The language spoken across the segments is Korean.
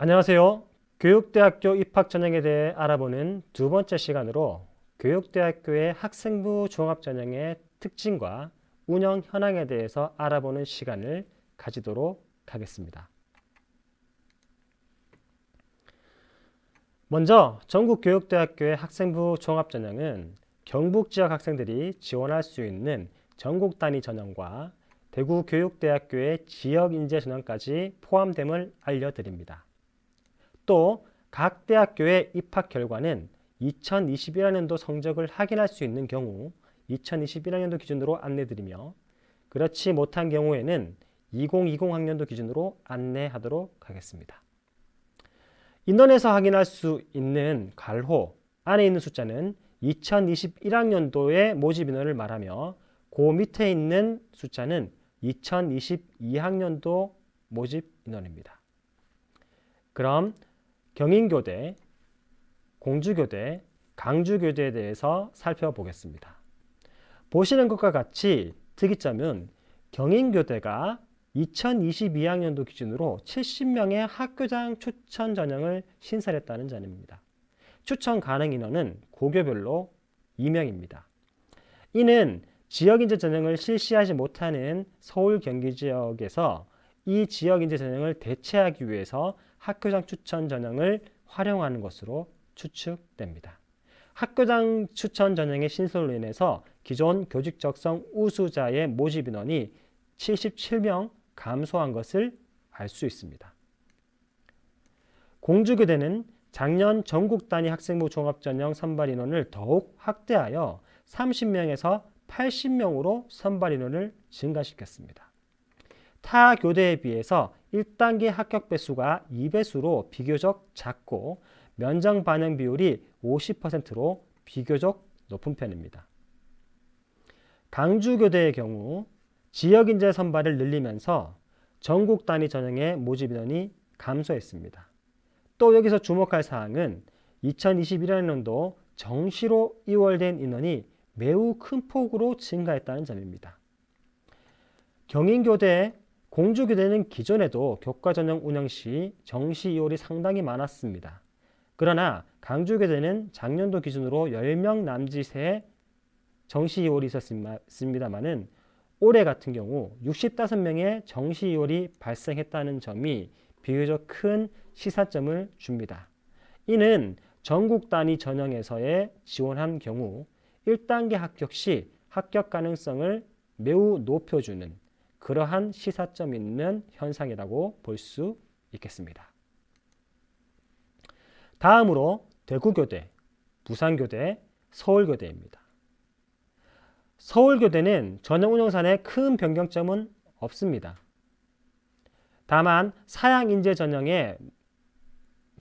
안녕하세요. 교육대학교 입학 전형에 대해 알아보는 두 번째 시간으로 교육대학교의 학생부 종합전형의 특징과 운영 현황에 대해서 알아보는 시간을 가지도록 하겠습니다. 먼저 전국교육대학교의 학생부 종합전형은 경북 지역 학생들이 지원할 수 있는 전국 단위 전형과 대구교육대학교의 지역인재 전형까지 포함됨을 알려드립니다. 또 각 대학교의 입학 결과는 2021학년도 성적을 확인할 수 있는 경우 2021학년도 기준으로 안내드리며 그렇지 못한 경우에는 2020학년도 기준으로 안내하도록 하겠습니다. 인원에서 확인할 수 있는 괄호 안에 있는 숫자는 2021학년도의 모집 인원을 말하며 그 밑에 있는 숫자는 2022학년도 모집 인원입니다. 그럼 경인교대, 공주교대, 강주교대에 대해서 살펴보겠습니다. 보시는 것과 같이 특이점은 경인교대가 2022학년도 기준으로 70명의 학교장 추천 전형을 신설했다는 점입니다. 추천 가능 인원은 고교별로 2명입니다. 이는 지역인재 전형을 실시하지 못하는 서울 경기 지역에서 이 지역인재 전형을 대체하기 위해서 학교장 추천 전형을 활용하는 것으로 추측됩니다. 학교장 추천 전형의 신설로 인해서 기존 교직 적성 우수자의 모집 인원이 77명 감소한 것을 알 수 있습니다. 공주교대는 작년 전국 단위 학생부 종합전형 선발 인원을 더욱 확대하여 30명에서 80명으로 선발 인원을 증가시켰습니다. 타 교대에 비해서 1단계 합격 배수가 2배수로 비교적 작고 면접 반영 비율이 50%로 비교적 높은 편입니다. 강주교대의 경우 지역인재 선발을 늘리면서 전국 단위 전형의 모집 인원이 감소했습니다. 또 여기서 주목할 사항은 2021학년도 정시로 이월된 인원이 매우 큰 폭으로 증가했다는 점입니다. 경인교대, 공주교대는 기존에도 교과전형 운영 시 정시 이월이 상당히 많았습니다. 그러나 강주교대는 작년도 기준으로 10명 남짓의 정시 이월이 있었습니다만은 올해 같은 경우 65명의 정시 이월이 발생했다는 점이 비교적 큰 시사점을 줍니다. 이는 전국 단위 전형에서의 지원한 경우 1단계 합격 시 합격 가능성을 매우 높여주는 그러한 시사점 있는 현상이라고 볼 수 있겠습니다. 다음으로 대구교대, 부산교대, 서울교대입니다. 서울교대는 전형 운영산에 큰 변경점은 없습니다. 다만 사양인재 전형의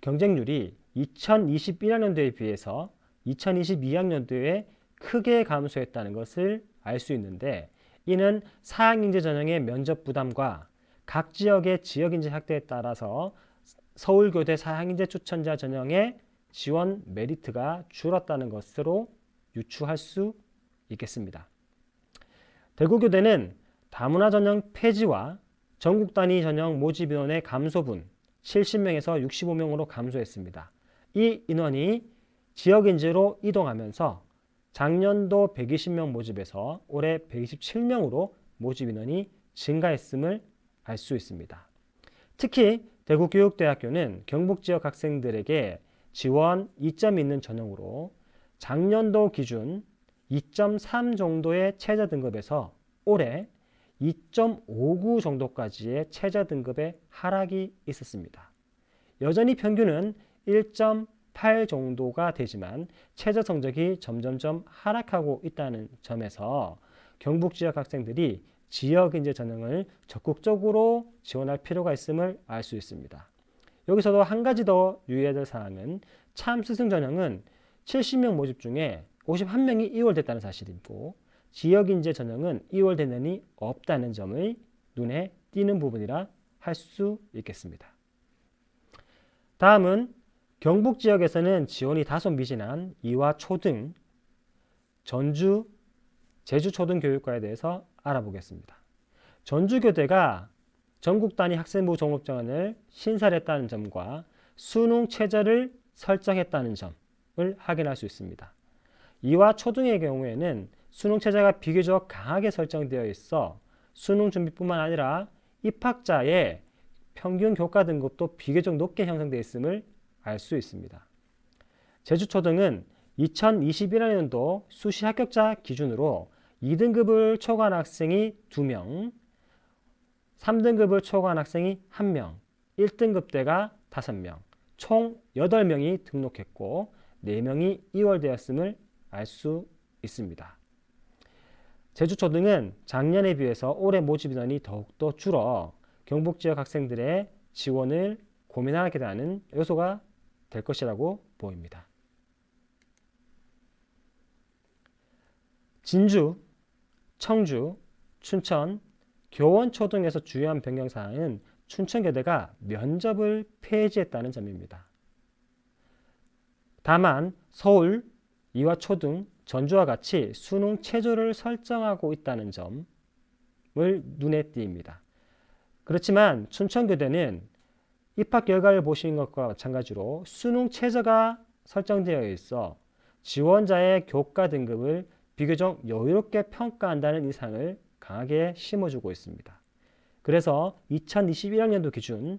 경쟁률이 2021학년도에 비해서 2022학년도에 크게 감소했다는 것을 알 수 있는데 이는 사양인재 전형의 면접 부담과 각 지역의 지역인재 확대에 따라서 서울교대 사양인재 추천자 전형의 지원 메리트가 줄었다는 것으로 유추할 수 있겠습니다. 대구교대는 다문화 전형 폐지와 전국 단위 전형 모집 인원의 감소분 70명에서 65명으로 감소했습니다. 이 인원이 지역인재로 이동하면서 작년도 120명 모집에서 올해 127명으로 모집 인원이 증가했음을 알 수 있습니다. 특히 대구교육대학교는 경북 지역 학생들에게 지원 이점이 있는 전형으로 작년도 기준 2.3 정도의 최저 등급에서 올해 2.59 정도까지의 최저 등급의 하락이 있었습니다. 여전히 평균은 1.8 정도가 되지만 최저 성적이 점점점 하락하고 있다는 점에서 경북 지역 학생들이 지역인재 전형을 적극적으로 지원할 필요가 있음을 알 수 있습니다. 여기서도 한 가지 더 유의해야 될 사항은 참스승 전형은 70명 모집 중에 51명이 이월됐다는 사실이고 지역인재 전형은 이월된 인원이 없다는 점을 눈에 띄는 부분이라 할 수 있겠습니다. 다음은 경북 지역에서는 지원이 다소 미진한 이화 초등, 전주, 제주 초등교육과에 대해서 알아보겠습니다. 전주교대가 전국 단위 학생부 종합정원을 신설했다는 점과 수능 최저를 설정했다는 점을 확인할 수 있습니다. 이와 초등의 경우에는 수능 최저가 비교적 강하게 설정되어 있어 수능 준비뿐만 아니라 입학자의 평균 교과 등급도 비교적 높게 형성되어 있음을 알 수 있습니다. 제주초등은 2021학년도 수시 합격자 기준으로 2등급을 초과한 학생이 2명, 3등급을 초과한 학생이 1명, 1등급대가 5명, 총 8명이 등록했고 4명이 이월되었음을 알 수 있습니다. 제주초등은 작년에 비해서 올해 모집 인원이 더욱더 줄어 경북지역 학생들의 지원을 고민하게 되는 요소가 될 것이라고 보입니다. 진주, 청주, 춘천, 교원초등에서 주요한 변경사항은 춘천교대가 면접을 폐지했다는 점입니다. 다만 서울, 이화초등, 전주와 같이 수능 최저를 설정하고 있다는 점을 눈에 띕니다. 그렇지만 춘천교대는 입학 결과를 보시는 것과 마찬가지로 수능 최저가 설정되어 있어 지원자의 교과 등급을 비교적 여유롭게 평가한다는 이상을 강하게 심어주고 있습니다. 그래서 2021학년도 기준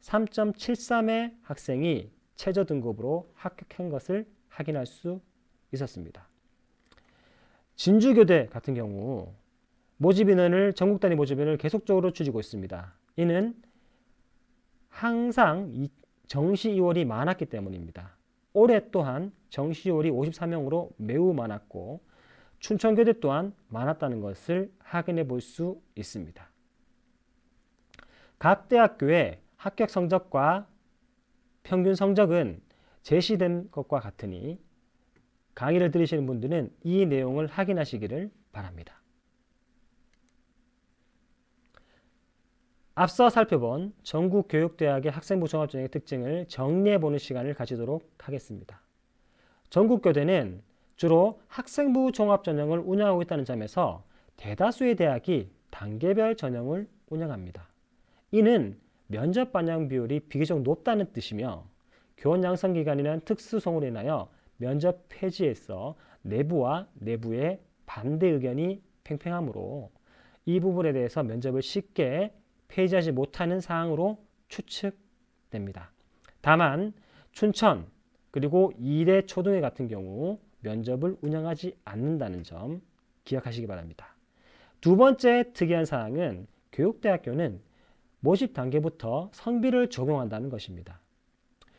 3.73의 학생이 최저 등급으로 합격한 것을 확인할 수 있었습니다. 진주교대 같은 경우 전국 단위 모집 인원을 계속적으로 줄이고 있습니다. 이는 항상 정시 2월이 많았기 때문입니다. 올해 또한 정시 2월이 54명으로 매우 많았고 춘천교대 또한 많았다는 것을 확인해 볼 수 있습니다. 각 대학교의 합격 성적과 평균 성적은 제시된 것과 같으니 강의를 들으시는 분들은 이 내용을 확인하시기를 바랍니다. 앞서 살펴본 전국교육대학의 학생부 종합전형의 특징을 정리해보는 시간을 가지도록 하겠습니다. 전국교대는 주로 학생부 종합전형을 운영하고 있다는 점에서 대다수의 대학이 단계별 전형을 운영합니다. 이는 면접 반영 비율이 비교적 높다는 뜻이며 교원 양성기간이라는 특수성으로 인하여 면접 폐지에서 내부와 내부의 반대 의견이 팽팽하므로 이 부분에 대해서 면접을 쉽게 폐지하지 못하는 사항으로 추측됩니다. 다만 춘천 그리고 이대 초등회 같은 경우 면접을 운영하지 않는다는 점 기억하시기 바랍니다. 두 번째 특이한 사항은 교육대학교는 모집 단계부터 성비를 적용한다는 것입니다.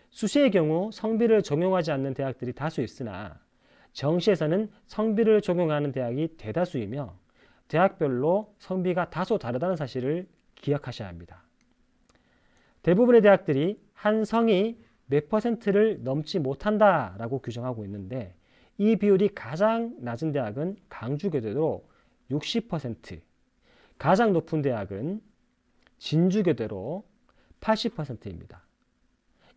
수시의 경우 성비를 적용하지 않는 대학들이 다수 있으나 정시에서는 성비를 적용하는 대학이 대다수이며 대학별로 성비가 다소 다르다는 사실을 기억하셔야 합니다. 대부분의 대학들이 한 성이 몇 %를 넘지 못한다라고 규정하고 있는데 이 비율이 가장 낮은 대학은 강주교대로 60%, 가장 높은 대학은 진주교대로 80%입니다.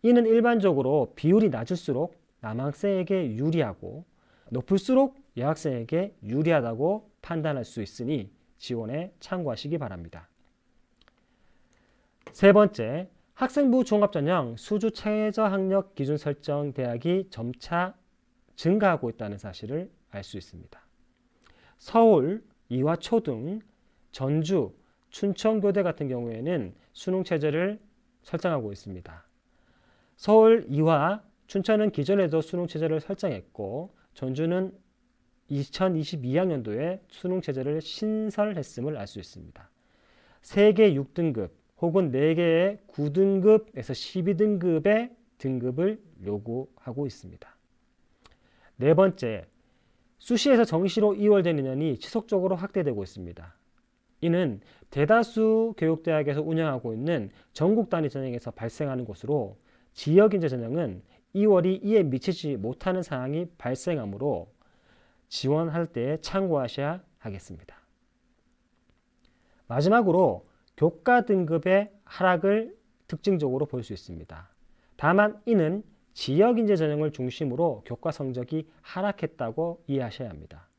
이는 일반적으로 비율이 낮을수록 남학생에게 유리하고 높을수록 여학생에게 유리하다고 판단할 수 있으니 지원에 참고하시기 바랍니다. 세 번째, 학생부 종합전형 수주 최저 학력 기준 설정 대학이 점차 증가하고 있다는 사실을 알 수 있습니다. 서울, 이화초등, 전주, 춘천교대 같은 경우에는 수능 최저를 설정하고 있습니다. 서울, 이화, 춘천은 기존에도 수능 최저를 설정했고 전주는 2022학년도에 수능 최저를 신설했음을 알 수 있습니다. 3개 6등급 혹은 4개의 9등급에서 12등급의 등급을 요구하고 있습니다. 네 번째, 수시에서 정시로 이월된 인원이 지속적으로 확대되고 있습니다. 이는 대다수 교육대학에서 운영하고 있는 전국 단위 전형에서 발생하는 것으로 지역인재 전형은 이월이 이에 미치지 못하는 상황이 발생하므로 지원할 때 참고하셔야 하겠습니다. 마지막으로 교과 등급의 하락을 특징적으로 볼 수 있습니다. 다만 이는 지역인재 전형을 중심으로 교과 성적이 하락했다고 이해하셔야 합니다.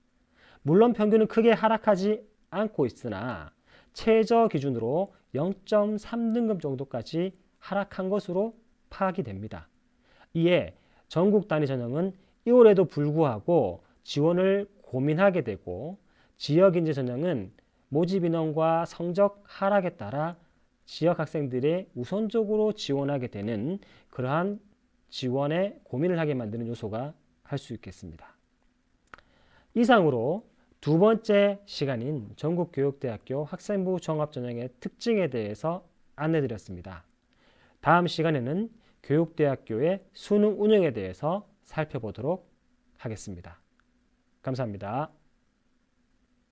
물론 평균은 크게 하락하지 않고 있으나 최저 기준으로 0.3등급 정도까지 하락한 것으로 파악이 됩니다. 이에 전국 단위 전형은 이월에도 불구하고 지원을 고민하게 되고 지역인재 전형은 모집 인원과 성적 하락에 따라 지역 학생들의 우선적으로 지원하게 되는 그러한 지원에 고민을 하게 만드는 요소가 할 수 있겠습니다. 이상으로 두 번째 시간인 전국교육대학교 학생부 종합전형의 특징에 대해서 안내드렸습니다. 다음 시간에는 교육대학교의 수능 운영에 대해서 살펴보도록 하겠습니다. 감사합니다.